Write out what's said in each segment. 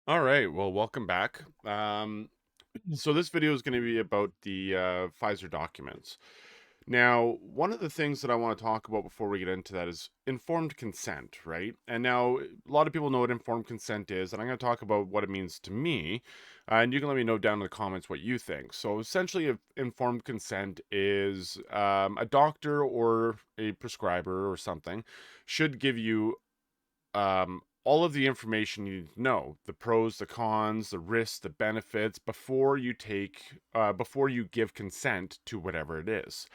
All right. Well, welcome back. So this video is going to be about the Pfizer documents. Now, one of the things that I want to talk about before we get into that is informed consent, right? And now a lot of people know what informed consent is, and I'm going to talk about what it means to me, and you can let me know down in the comments what you think. So essentially, informed consent is a doctor or a prescriber or something should give you all of the information you need to know, the pros, the cons, the risks, the benefits, before you give consent to whatever it is.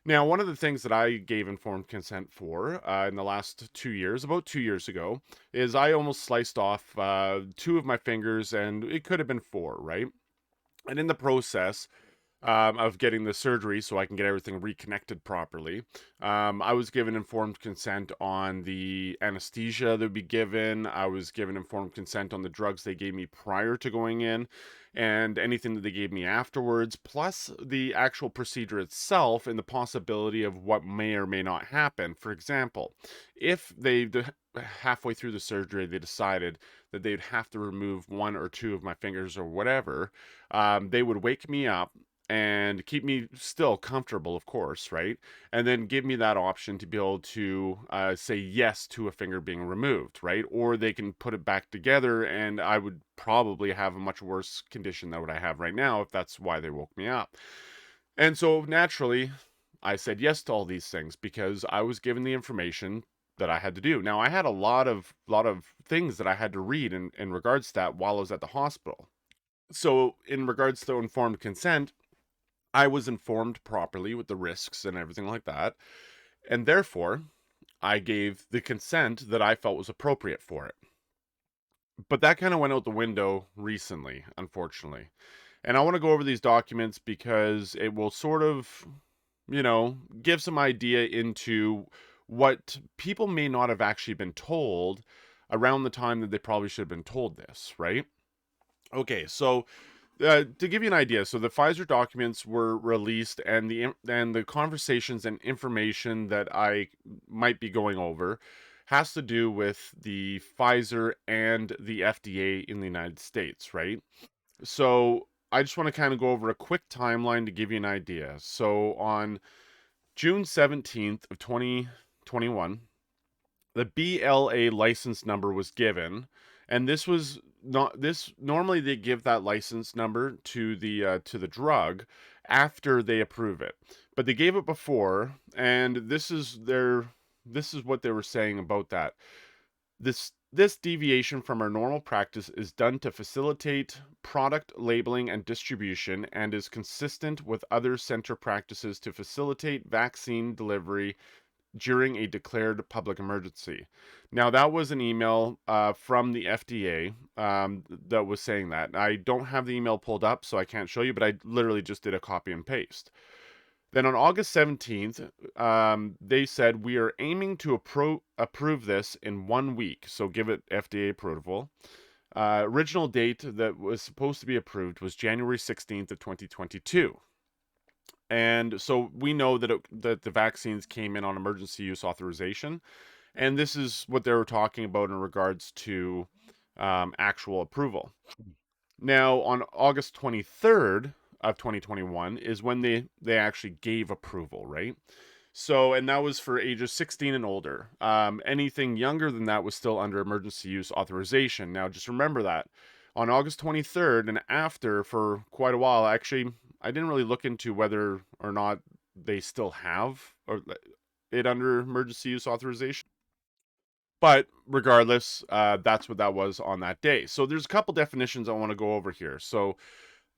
Now, one of the things that I gave informed consent for in the last 2 years, about 2 years ago, is I almost sliced off two of my fingers, and it could have been four, right? And in the process, of getting the surgery so I can get everything reconnected properly. I was given informed consent on the anesthesia that would be given. I was given informed consent on the drugs they gave me prior to going in and anything that they gave me afterwards, plus the actual procedure itself and the possibility of what may or may not happen. For example, if halfway through the surgery they decided that they'd have to remove one or two of my fingers or whatever, they would wake me up and keep me still comfortable, of course, right? And then give me that option to be able to say yes to a finger being removed, right? Or they can put it back together, and I would probably have a much worse condition than what I have right now if that's why they woke me up. And so naturally, I said yes to all these things because I was given the information that I had to do. Now, I had a lot of things that I had to read in regards to that while I was at the hospital. So, in regards to informed consent, I was informed properly with the risks and everything like that, and therefore I gave the consent that I felt was appropriate for it. But that kind of went out the window recently, unfortunately. And I want to go over these documents because it will sort of, give some idea into what people may not have actually been told around the time that they probably should have been told this, right? Okay, so to give you an idea, so the Pfizer documents were released, and the conversations and information that I might be going over has to do with the Pfizer and the FDA in the United States, right? So I just want to kind of go over a quick timeline to give you an idea. So on June 17th of 2021, the BLA license number was given, and this was not this normally they give that license number to the drug after they approve it, but they gave it before, and this is what they were saying about that. This deviation from our normal practice is done to facilitate product labeling and distribution and is consistent with other center practices to facilitate vaccine delivery during a declared public emergency. Now, that was an email from the FDA that was saying that. I don't have the email pulled up, so I can't show you, but I literally just did a copy and paste. Then on August 17th, they said, we are aiming to approve this in 1 week, so give it FDA approval. Original date that was supposed to be approved was January 16th of 2022. And so we know that the vaccines came in on emergency use authorization, and this is what they were talking about in regards to actual approval. Now, on August 23rd of 2021 is when they actually gave approval, right? So, and that was for ages 16 and older. Anything younger than that was still under emergency use authorization. Now, just remember that on August 23rd and after for quite a while, actually, I didn't really look into whether or not they still have it under emergency use authorization. But regardless, that's what that was on that day. So there's a couple definitions I want to go over here. So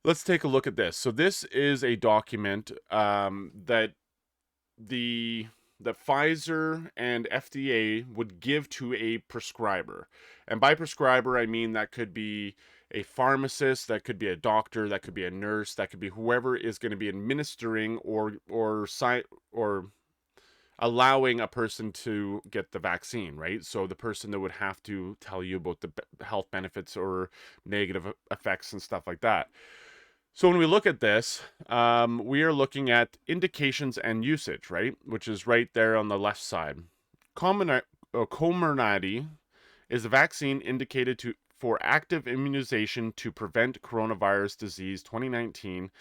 let's take a look at this. So this is a document that the Pfizer and FDA would give to a prescriber. And by prescriber, I mean that could be a pharmacist, that could be a doctor, that could be a nurse, that could be whoever is going to be administering or allowing a person to get the vaccine, right? So the person that would have to tell you about the health benefits or negative effects and stuff like that. So when we look at this, we are looking at indications and usage, right? Which is right there on the left side. Comirnaty is a vaccine indicated for active immunization to prevent coronavirus disease 2019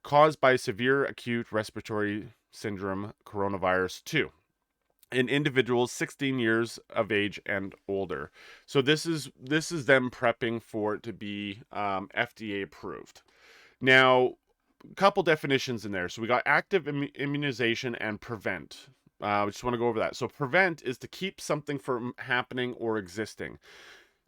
caused by severe acute respiratory syndrome coronavirus 2 in individuals 16 years of age and older. So this is them prepping for it to be FDA approved. Now, a couple definitions in there. So we got active immunization and prevent. We just want to go over that. So prevent is to keep something from happening or existing.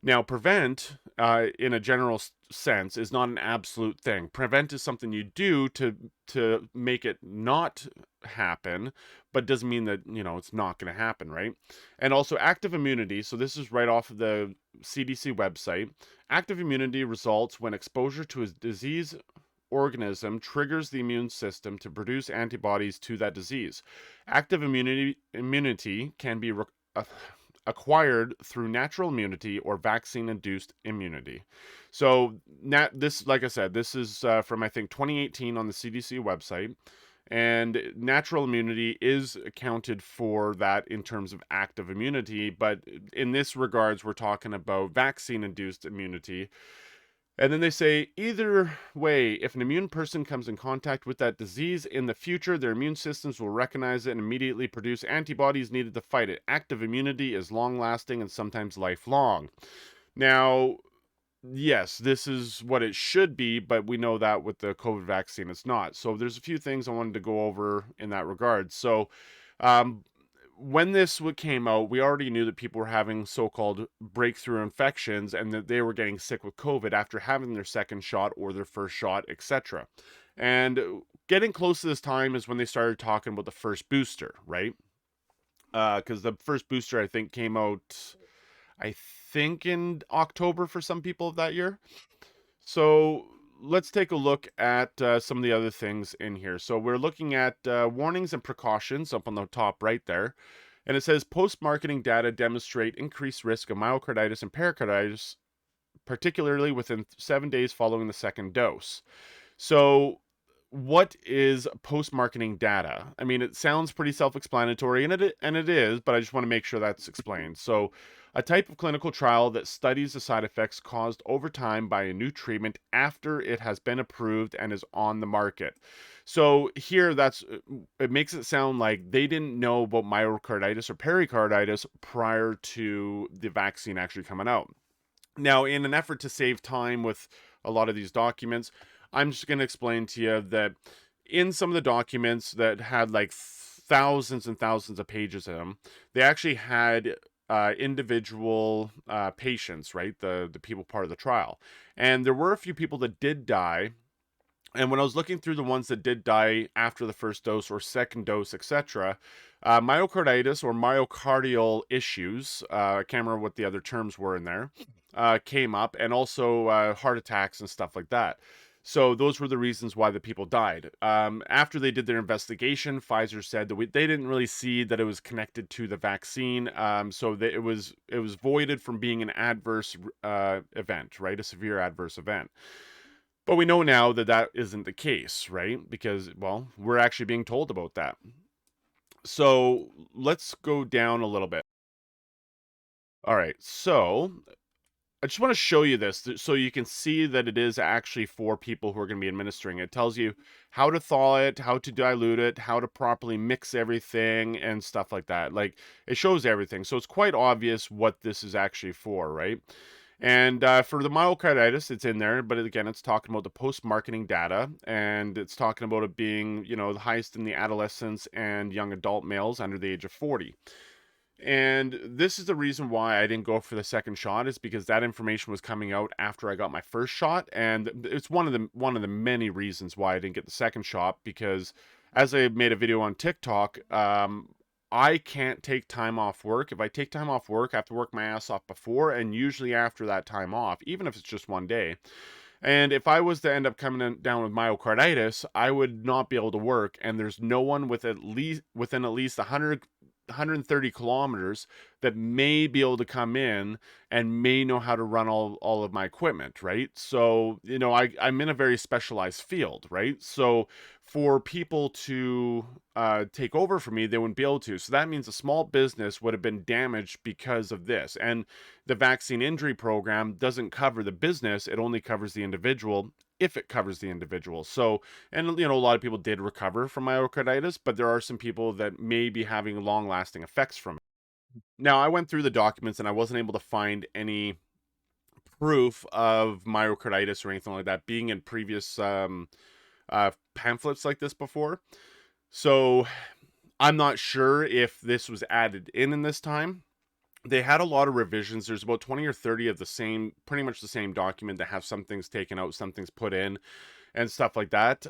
Now, prevent, in a general sense, is not an absolute thing. Prevent is something you do to make it not happen, but doesn't mean that it's not going to happen, right? And also active immunity. So this is right off of the CDC website. Active immunity results when exposure to a disease organism triggers the immune system to produce antibodies to that disease. Active immunity can be acquired through natural immunity or vaccine-induced immunity. So this, like I said, this is from I think 2018 on the CDC website, and natural immunity is accounted for that in terms of active immunity, but in this regards, we're talking about vaccine-induced immunity. And then they say, either way, if an immune person comes in contact with that disease in the future, their immune systems will recognize it and immediately produce antibodies needed to fight it. Active immunity is long-lasting and sometimes lifelong. Now, yes, this is what it should be, but we know that with the COVID vaccine, it's not. So there's a few things I wanted to go over in that regard. So, when this came out, we already knew that people were having so-called breakthrough infections and that they were getting sick with COVID after having their second shot or their first shot, etc. And getting close to this time is when they started talking about the first booster, right? Because the first booster, I think, came out, I think, in October for some people of that year. So let's take a look at some of the other things in here. So we're looking at warnings and precautions up on the top right there. And it says post-marketing data demonstrate increased risk of myocarditis and pericarditis, particularly within 7 days following the second dose. So what is post-marketing data? I mean, it sounds pretty self-explanatory, and it is, but I just want to make sure that's explained. So, a type of clinical trial that studies the side effects caused over time by a new treatment after it has been approved and is on the market. So here, it makes it sound like they didn't know about myocarditis or pericarditis prior to the vaccine actually coming out. Now, in an effort to save time with a lot of these documents, I'm just going to explain to you that in some of the documents that had like thousands and thousands of pages in them, they actually had individual patients, right? The people part of the trial. And there were a few people that did die. And when I was looking through the ones that did die after the first dose or second dose, etc., myocarditis or myocardial issues, I can't remember what the other terms were in there, came up, and also heart attacks and stuff like that. So those were the reasons why the people died. After they did their investigation, Pfizer said that they didn't really see that it was connected to the vaccine, so that it was voided from being an adverse event, right? A severe adverse event. But we know now that that isn't the case, right? Because, well, we're actually being told about that. So let's go down a little bit. All right, so I just want to show you this so you can see that it is actually for people who are going to be administering it. It tells you how to thaw it, how to dilute it, how to properly mix everything, and stuff like that. Like, it shows everything. So it's quite obvious what this is actually for, right? And for the myocarditis, it's in there, but again, it's talking about the post-marketing data, and it's talking about it being, the highest in the adolescents and young adult males under the age of 40. And this is the reason why I didn't go for the second shot, is because that information was coming out after I got my first shot, and it's one of the many reasons why I didn't get the second shot, because as I made a video on TikTok, I can't take time off work. If I take time off work, I have to work my ass off before and usually after that time off, even if it's just one day. And if I was to end up coming down with myocarditis, I would not be able to work, and there's no one with within at least 100 130 kilometers that may be able to come in and may know how to run all of my equipment, right? So, I'm in a very specialized field, right? So for people to take over for me, they wouldn't be able to. So that means a small business would have been damaged because of this. And the vaccine injury program doesn't cover the business, it only covers the individual if it covers the individual. So, and a lot of people did recover from myocarditis, but there are some people that may be having long lasting effects from it. Now, I went through the documents and I wasn't able to find any proof of myocarditis or anything like that being in previous pamphlets like this before. So I'm not sure if this was added in this time. They had a lot of revisions. There's about 20 or 30 of the same, pretty much the same document that have some things taken out, some things put in, and stuff like that.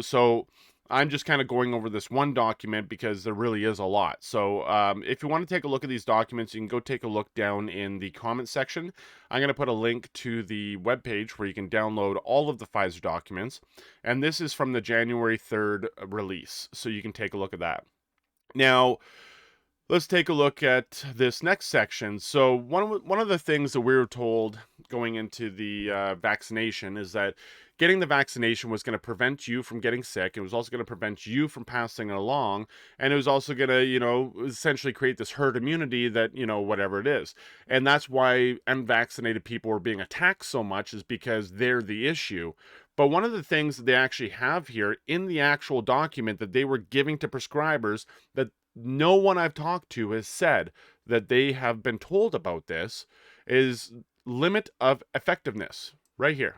So I'm just kind of going over this one document because there really is a lot. So if you want to take a look at these documents, you can go take a look down in the comment section. I'm going to put a link to the webpage where you can download all of the Pfizer documents. And this is from the January 3rd release. So you can take a look at that. Now, let's take a look at this next section. So one of the things that we were told going into the vaccination is that getting the vaccination was going to prevent you from getting sick. It was also going to prevent you from passing it along, and it was also going to, essentially create this herd immunity that, whatever it is. And that's why unvaccinated people were being attacked so much, is because they're the issue. But one of the things that they actually have here in the actual document that they were giving to prescribers, that no one I've talked to has said that they have been told about this, is limit of effectiveness right here.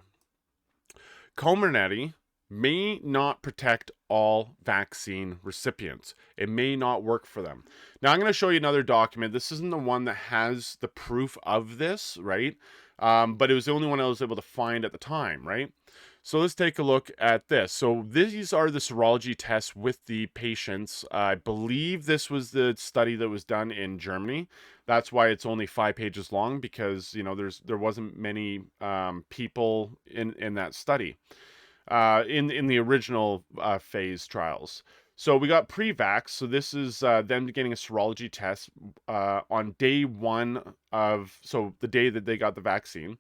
Comirnaty may not protect all vaccine recipients. It may not work for them. Now, I'm going to show you another document. This isn't the one that has the proof of this, right? But it was the only one I was able to find at the time, right? So let's take a look at this. So these are the serology tests with the patients. I believe this was the study that was done in Germany. That's why it's only 5 pages long, because there wasn't many people in that study in the original phase trials. So we got pre-vax. So this is them getting a serology test on day 1 of, so the day that they got the vaccine.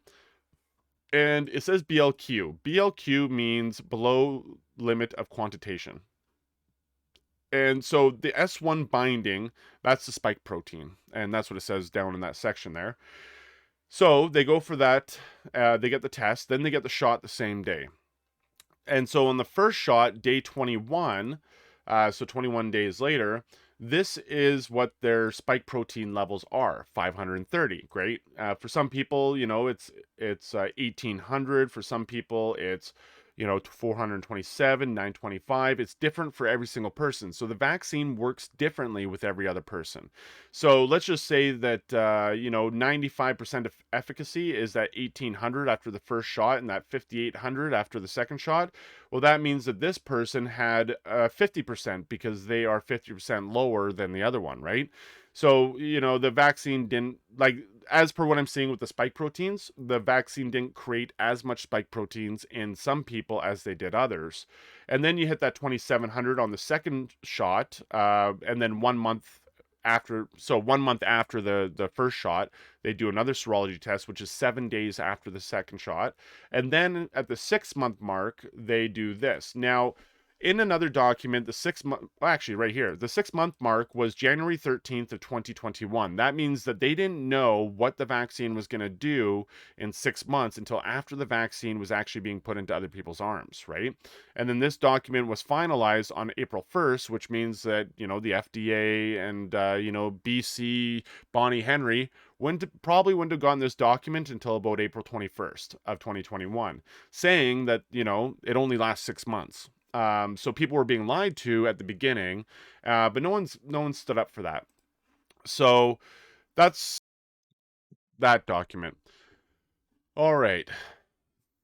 And it says BLQ. BLQ means below limit of quantitation. And so the S1 binding, that's the spike protein. And that's what it says down in that section there. So they go for that. They get the test. Then they get the shot the same day. And so on the first shot, day 21, so 21 days later, this is what their spike protein levels are, 530. Great. For some people, it's 1800. For some people, it's 427, 925. It's different for every single person. So the vaccine works differently with every other person. So let's just say that 95% of efficacy is at 1800 after the first shot and that 5800 after the second shot. Well, that means that this person had 50% because they are 50% lower than the other one, right? So, the vaccine didn't, like, as per what I'm seeing with the spike proteins, the vaccine didn't create as much spike proteins in some people as they did others. And then you hit that 2700 on the second shot, and then 1 month after, so 1 month after the first shot, they do another serology test, which is 7 days after the second shot. And then at the 6 month mark, they do this. Now, in another document, the 6 month, well, actually right here, the 6 month mark was January 13th of 2021. That means that they didn't know what the vaccine was going to do in 6 months until after the vaccine was actually being put into other people's arms, right? And then this document was finalized on April 1st, which means that, the FDA and, BC, Bonnie Henry, probably wouldn't have gotten this document until about April 21st of 2021, saying that, it only lasts 6 months. So people were being lied to at the beginning, but no one stood up for that. So that's that document. All right.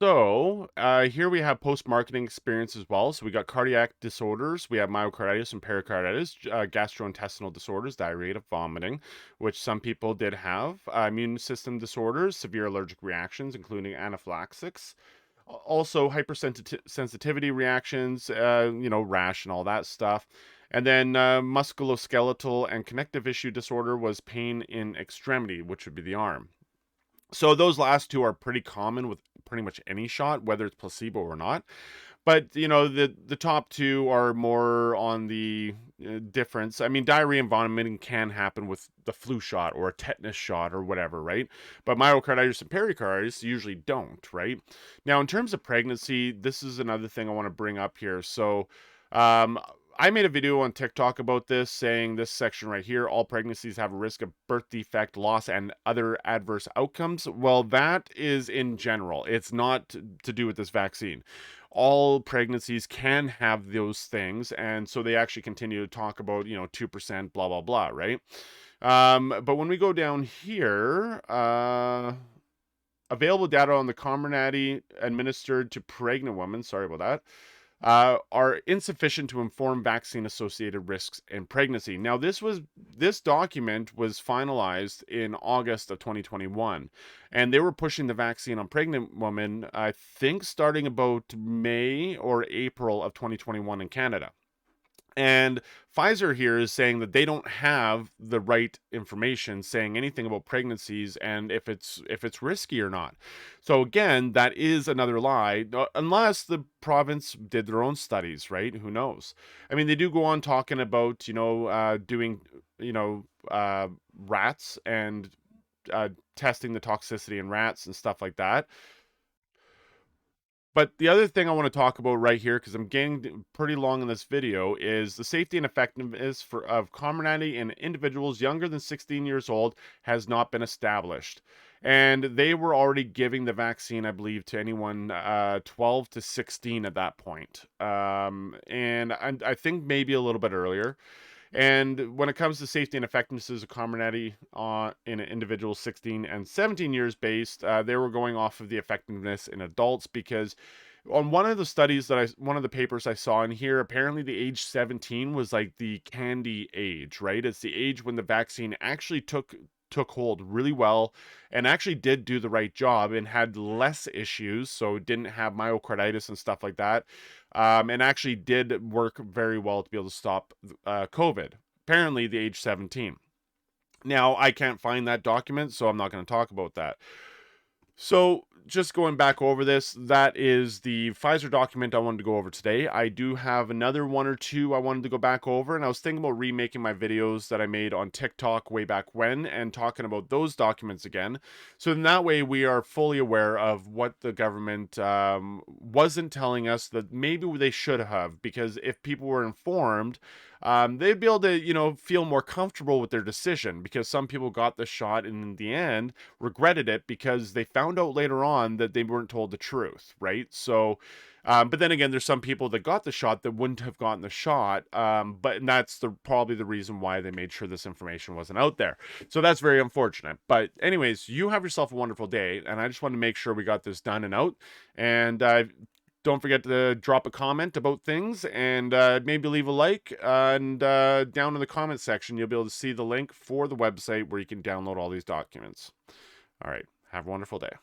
So here we have post-marketing experience as well. So we got cardiac disorders, we have myocarditis and pericarditis, gastrointestinal disorders, diarrhea, vomiting, which some people did have, immune system disorders, severe allergic reactions, including anaphylaxis. Also hypersensitivity reactions, rash and all that stuff. And then musculoskeletal and connective issue disorder was pain in extremity, which would be the arm. So those last two are pretty common with pretty much any shot, whether it's placebo or not. But the top two are more on the difference. I mean, diarrhea and vomiting can happen with the flu shot or a tetanus shot or whatever, right? But myocarditis and pericarditis usually don't, right? Now, in terms of pregnancy, this is another thing I want to bring up here. So, um, I made a video on TikTok about this, saying this section right here: all pregnancies have a risk of birth defect, loss, and other adverse outcomes. Well, that is in general. It's not to do with this vaccine. All pregnancies can have those things, and so they actually continue to talk about 2%, blah blah blah, right? But when we go down here, available data on the Comirnaty administered to pregnant women, sorry about that, are insufficient to inform vaccine-associated risks in pregnancy. Now, this document was finalized in August of 2021, and they were pushing the vaccine on pregnant women, I think, starting about May or April of 2021 in Canada. And Pfizer here is saying that they don't have the right information saying anything about pregnancies and if it's risky or not. So again, that is another lie, unless the province did their own studies, right? Who knows? I mean, they do go on talking about doing rats and testing the toxicity in rats and stuff like that. But the other thing I want to talk about right here, because I'm getting pretty long in this video, is the safety and effectiveness of Comirnaty in individuals younger than 16 years old has not been established. And they were already giving the vaccine, I believe, to anyone 12 to 16 at that point. And I think maybe a little bit earlier. And when it comes to safety and effectiveness of Comirnaty in individuals 16 and 17 years based, they were going off of the effectiveness in adults, because on one of the studies one of the papers I saw in here, apparently the age 17 was like the candy age, right? It's the age when the vaccine actually took hold really well and actually did do the right job and had less issues, so didn't have myocarditis and stuff like that, and actually did work very well to be able to stop COVID. Apparently, the age 17. Now, I can't find that document, so I'm not going to talk about that. So, just going back over this, that is the Pfizer document I wanted to go over today. I do have another one or two I wanted to go back over, and I was thinking about remaking my videos that I made on TikTok way back when and talking about those documents again. So, in that way, we are fully aware of what the government wasn't telling us that maybe they should have, because if people were informed, they'd be able to, feel more comfortable with their decision, because some people got the shot and in the end regretted it because they found out later on that they weren't told the truth, right? So, but then again, there's some people that got the shot that wouldn't have gotten the shot, and that's probably the reason why they made sure this information wasn't out there. So that's very unfortunate. But anyways, you have yourself a wonderful day, and I just want to make sure we got this done and out. And don't forget to drop a comment about things, and maybe leave a like. And down in the comment section, you'll be able to see the link for the website where you can download all these documents. All right. Have a wonderful day.